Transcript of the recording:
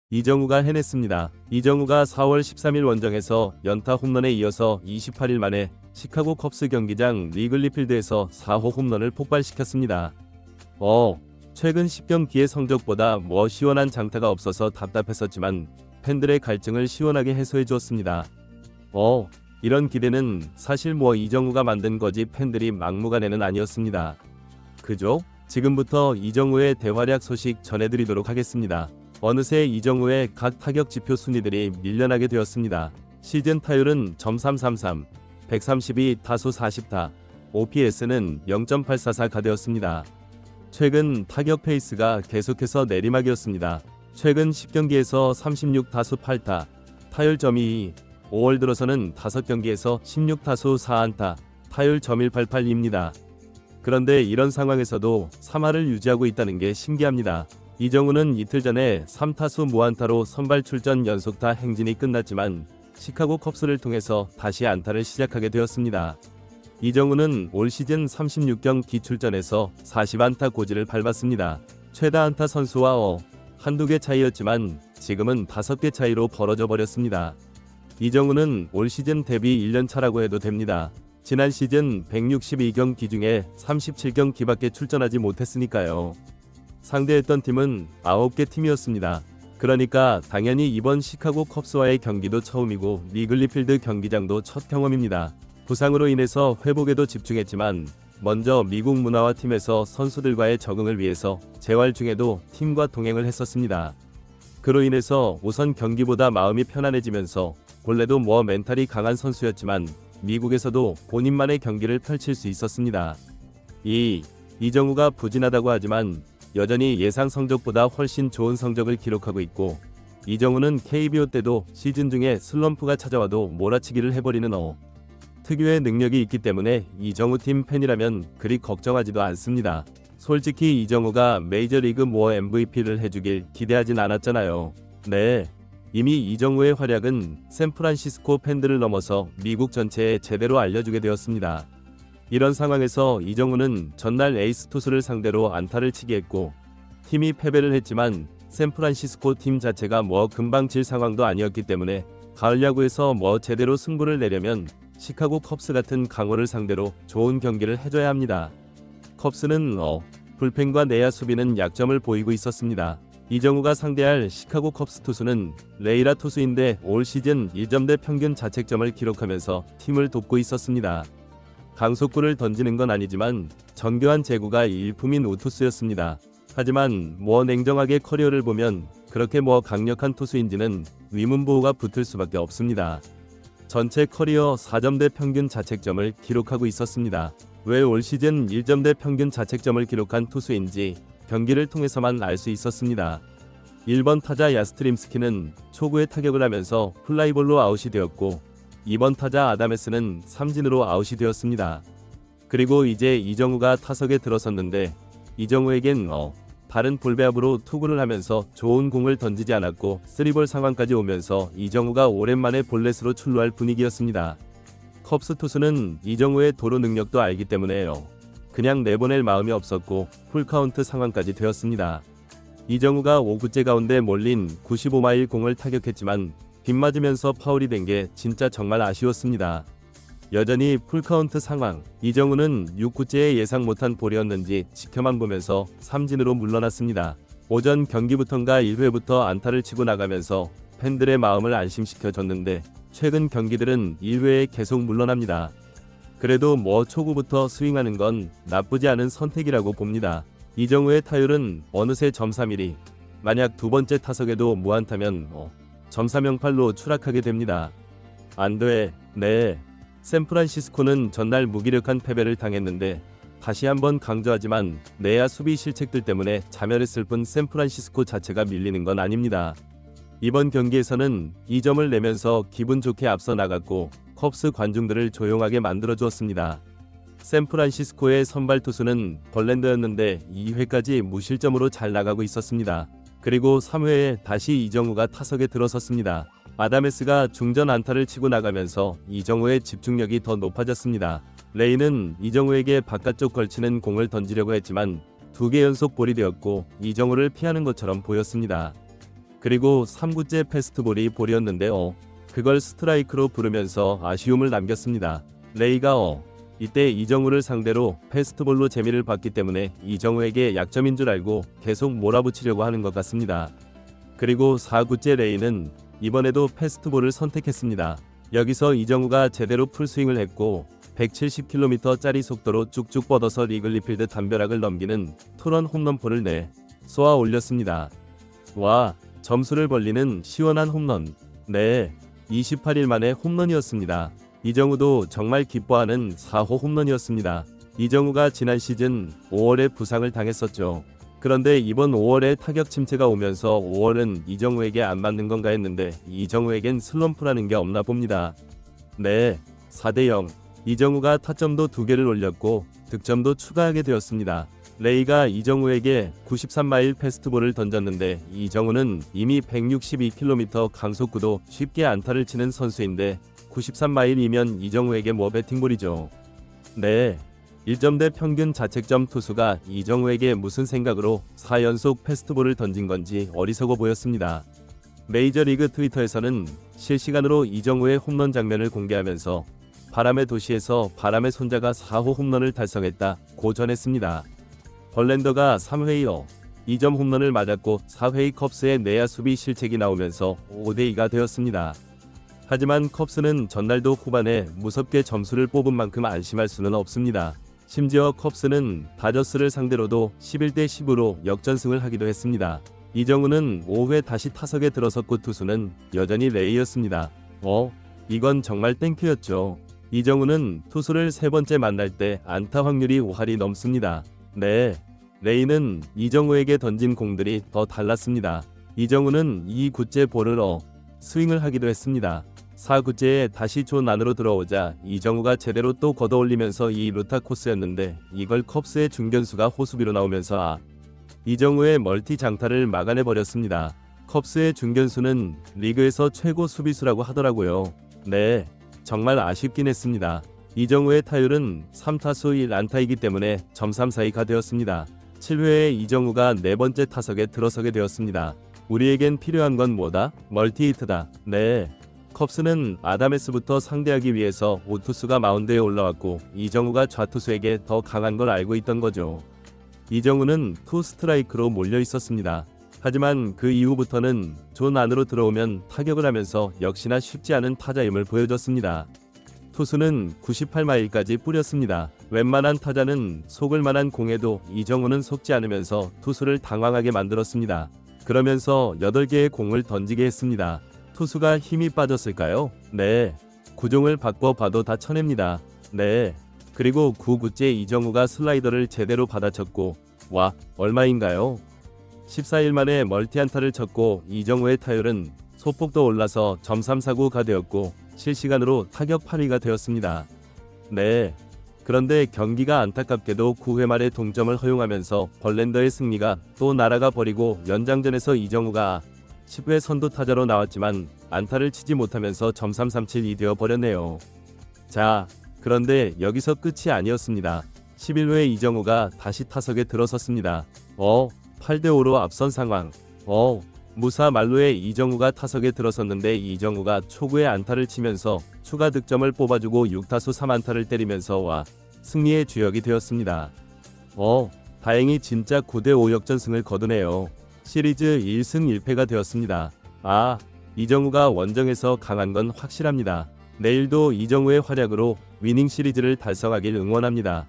이정우가 해냈습니다. 이정우가 4월 13일 원정에서 연타 홈런에 이어서 28일 만에 시카고 컵스 경기장 리글리 필드에서 4호 홈런을 폭발시켰습니다. 최근 10경기의 성적보다 시원한 장타가 없어서 답답했었지만 팬들의 갈증을 시원하게 해소해 주었습니다. 이런 기대는 사실 이정우가 만든 거지 팬들이 막무가내는 아니었습니다. 그죠? 지금부터 이정우의 대활약 소식 전해드리도록 하겠습니다. 어느새 이정우의 각 타격 지표 순위들이 밀려나게 되었습니다. 시즌 타율은 .333, 132 타수 40타, OPS는 0.844가 되었습니다. 최근 타격 페이스가 계속해서 내리막이었습니다. 최근 10경기에서 36타수 8타, 타율 .22, 5월 들어서는 5경기에서 16타수 4안타, 타율 .188입니다. 그런데 이런 상황에서도 3할을 유지하고 있다는 게 신기합니다. 이정우는 이틀 전에 3타수 무안타로 선발 출전 연속타 행진이 끝났지만 시카고 컵스를 통해서 다시 안타를 시작하게 되었습니다. 이정우는 올 시즌 36경기 출전에서 40안타 고지를 밟았습니다. 최다 안타 선수와 한두 개 차이였지만 지금은 5개 차이로 벌어져 버렸습니다. 이정우는 올 시즌 데뷔 1년 차라고 해도 됩니다. 지난 시즌 162경기 중에 37경기밖에 출전하지 못했으니까요. 상대했던 팀은 9개 팀이었습니다. 그러니까 당연히 이번 시카고 컵스와의 경기도 처음이고 리글리 필드 경기장도 첫 경험입니다. 부상으로 인해서 회복에도 집중했지만 먼저 미국 문화와 팀에서 선수들과의 적응을 위해서 재활 중에도 팀과 동행을 했었습니다. 그로 인해서 우선 경기보다 마음이 편안해지면서 본래도 멘탈이 강한 선수였지만 미국에서도 본인만의 경기를 펼칠 수 있었습니다. 이정우가 부진하다고 하지만 여전히 예상 성적보다 훨씬 좋은 성적을 기록하고 있고 이정우는 KBO 때도 시즌 중에 슬럼프가 찾아와도 몰아치기를 해버리는 특유의 능력이 있기 때문에 이정우 팀 팬이라면 그리 걱정하지도 않습니다. 솔직히 이정우가 메이저리그 MVP를 해주길 기대하진 않았잖아요. 네. 이미 이정우의 활약은 샌프란시스코 팬들을 넘어서 미국 전체에 제대로 알려주게 되었습니다. 이런 상황에서 이정우는 전날 에이스 투수를 상대로 안타를 치게 했고 팀이 패배를 했지만 샌프란시스코 팀 자체가 금방 질 상황도 아니었기 때문에 가을 야구에서 제대로 승부를 내려면 시카고 컵스 같은 강호를 상대로 좋은 경기를 해줘야 합니다. 컵스는 불펜과 내야 수비는 약점을 보이고 있었습니다. 이정우가 상대할 시카고 컵스 투수는 레이라 투수인데 올 시즌 1점대 평균 자책점을 기록하면서 팀을 돕고 있었습니다. 강속구를 던지는 건 아니지만 정교한 제구가 일품인 우투수였습니다. 하지만 냉정하게 커리어를 보면 그렇게 강력한 투수인지는 위문보호가 붙을 수밖에 없습니다. 전체 커리어 4점대 평균 자책점을 기록하고 있었습니다. 왜 올 시즌 1점대 평균 자책점을 기록한 투수인지 경기를 통해서만 알 수 있었습니다. 1번 타자 야스트림스키는 초구에 타격을 하면서 플라이볼로 아웃이 되었고 2번 타자 아다메스는 삼진으로 아웃이 되었습니다. 그리고 이제 이정우가 타석에 들어섰는데 이정우에겐 다른 볼배합으로 투구를 하면서 좋은 공을 던지지 않았고 3볼 상황까지 오면서 이정우가 오랜만에 볼넷으로 출루할 분위기였습니다. 컵스 투수는 이정우의 도루 능력도 알기 때문에 그냥 내보낼 마음이 없었고 풀카운트 상황까지 되었습니다. 이정우가 5구째 가운데 몰린 95마일 공을 타격했지만 빗맞으면서 파울이 된 게 진짜 정말 아쉬웠습니다. 여전히 풀카운트 상황, 이정우는 6구째에 예상 못한 볼이었는지 지켜만 보면서 삼진으로 물러났습니다. 오전 경기부턴가 1회부터 안타를 치고 나가면서 팬들의 마음을 안심시켜줬는데 최근 경기들은 1회에 계속 물러납니다. 그래도 초구부터 스윙하는 건 나쁘지 않은 선택이라고 봅니다. 이정우의 타율은 어느새 .312, 만약 두 번째 타석에도 무안타면 .308로 추락하게 됩니다. 안 돼. 네. 샌프란시스코는 전날 무기력한 패배를 당했는데 다시 한번 강조하지만 내야 수비 실책들 때문에 자멸했을 뿐 샌프란시스코 자체가 밀리는 건 아닙니다. 이번 경기에서는 2점을 내면서 기분 좋게 앞서 나갔고 컵스 관중들을 조용하게 만들어 주었습니다. 샌프란시스코의 선발 투수는 벌랜더였는데 2회까지 무실점으로 잘 나가고 있었습니다. 그리고 3회에 다시 이정우가 타석에 들어섰습니다. 아다메스가 중전 안타를 치고 나가면서 이정우의 집중력이 더 높아졌습니다. 레이는 이정우에게 바깥쪽 걸치는 공을 던지려고 했지만 2개 연속 볼이 되었고 이정우를 피하는 것처럼 보였습니다. 그리고 3구째 패스트볼이 볼이었는데요. 그걸 스트라이크로 부르면서 아쉬움을 남겼습니다. 레이가 이때 이정우를 상대로 패스트볼로 재미를 봤기 때문에 이정우에게 약점인 줄 알고 계속 몰아붙이려고 하는 것 같습니다. 그리고 4구째 레이는 이번에도 패스트볼을 선택했습니다. 여기서 이정우가 제대로 풀스윙을 했고 170km짜리 속도로 쭉쭉 뻗어서 리글리필드 담벼락을 넘기는 투런 홈런볼을 쏘아 올렸습니다. 와, 점수를 벌리는 시원한 홈런. 28일 만에 홈런이었습니다. 이정우도 정말 기뻐하는 4호 홈런이었습니다. 이정우가 지난 시즌 5월에 부상을 당했었죠. 그런데 이번 5월에 타격 침체가 오면서 5월은 이정우에게 안 맞는 건가 했는데 이정우에겐 슬럼프라는 게 없나 봅니다. 4대0. 이정우가 타점도 2개를 올렸고 득점도 추가하게 되었습니다. 레이가 이정우에게 93마일 패스트볼을 던졌는데 이정우는 이미 162km 강속구도 쉽게 안타를 치는 선수인데 93마일이면 이정우에게 배팅볼이죠. 1점대 평균 자책점 투수가 이정우에게 무슨 생각으로 4연속 패스트볼을 던진 건지 어리석어 보였습니다. 메이저리그 트위터에서는 실시간으로 이정우의 홈런 장면을 공개하면서 바람의 도시에서 바람의 손자가 4호 홈런을 달성했다고 전했습니다. 벌랜더가 3회 2점 홈런을 맞았고 4회 컵스의 내야 수비 실책이 나오면서 5대2가 되었습니다. 하지만 컵스는 전날도 후반에 무섭게 점수를 뽑은 만큼 안심할 수는 없습니다. 심지어 컵스는 다저스를 상대로도 11대10으로 역전승을 하기도 했습니다. 이정우는 5회 다시 타석에 들어섰고 투수는 여전히 레이였습니다. 이건 정말 땡큐였죠. 이정우는 투수를 3번째 만날 때 안타 확률이 5할이 넘습니다. 레이는 이정우에게 던진 공들이 더 달랐습니다. 이정우는 2구째 볼을 스윙을 하기도 했습니다. 4구째에 다시 존 안으로 들어오자 이정우가 제대로 또 걷어올리면서 이 루타 코스였는데 이걸 컵스의 중견수가 호수비로 나오면서 이정우의 멀티 장타를 막아내버렸습니다. 컵스의 중견수는 리그에서 최고 수비수라고 하더라고요. 정말 아쉽긴 했습니다. 이정우의 타율은 3타수 1안타이기 때문에 점삼사이가 되었습니다. 7회에 이정우가 4번째 타석에 들어서게 되었습니다. 우리에겐 필요한 건 뭐다? 멀티히트다. 컵스는 아다메스부터 상대하기 위해서 오투수가 마운드에 올라왔고 이정우가 좌투수에게 더 강한 걸 알고 있던 거죠. 이정우는 투 스트라이크로 몰려 있었습니다. 하지만 그 이후부터는 존 안으로 들어오면 타격을 하면서 역시나 쉽지 않은 타자임을 보여줬습니다. 투수는 98마일까지 뿌렸습니다. 웬만한 타자는 속을 만한 공에도 이정우는 속지 않으면서 투수를 당황하게 만들었습니다. 그러면서 8개의 공을 던지게 했습니다. 투수가 힘이 빠졌을까요? 구종을 바꿔봐도 다 쳐냅니다. 그리고 9구째 이정우가 슬라이더를 제대로 받아쳤고 얼마인가요? 14일 만에 멀티안타를 쳤고 이정우의 타율은 소폭도 올라서 점삼사구가 되었고 실시간으로 타격 8위가 되었습니다. 그런데 경기가 안타깝게도 9회 말에 동점을 허용하면서 벌랜더의 승리가 또 날아가 버리고 연장전에서 이정우가 10회 선두 타자로 나왔지만 안타를 치지 못하면서 점삼삼칠이 되어 버렸네요. 자, 그런데 여기서 끝이 아니었습니다. 11회 이정우가 다시 타석에 들어섰습니다. 8대5로 앞선 상황. 무사 만루에 이정우가 타석에 들어섰는데 이정우가 초구에 안타를 치면서 추가 득점을 뽑아주고 6타수 3안타를 때리면서 승리의 주역이 되었습니다. 다행히 진짜 9대5 역전승을 거두네요. 시리즈 1승 1패가 되었습니다. 이정우가 원정에서 강한 건 확실합니다. 내일도 이정우의 활약으로 위닝 시리즈를 달성하길 응원합니다.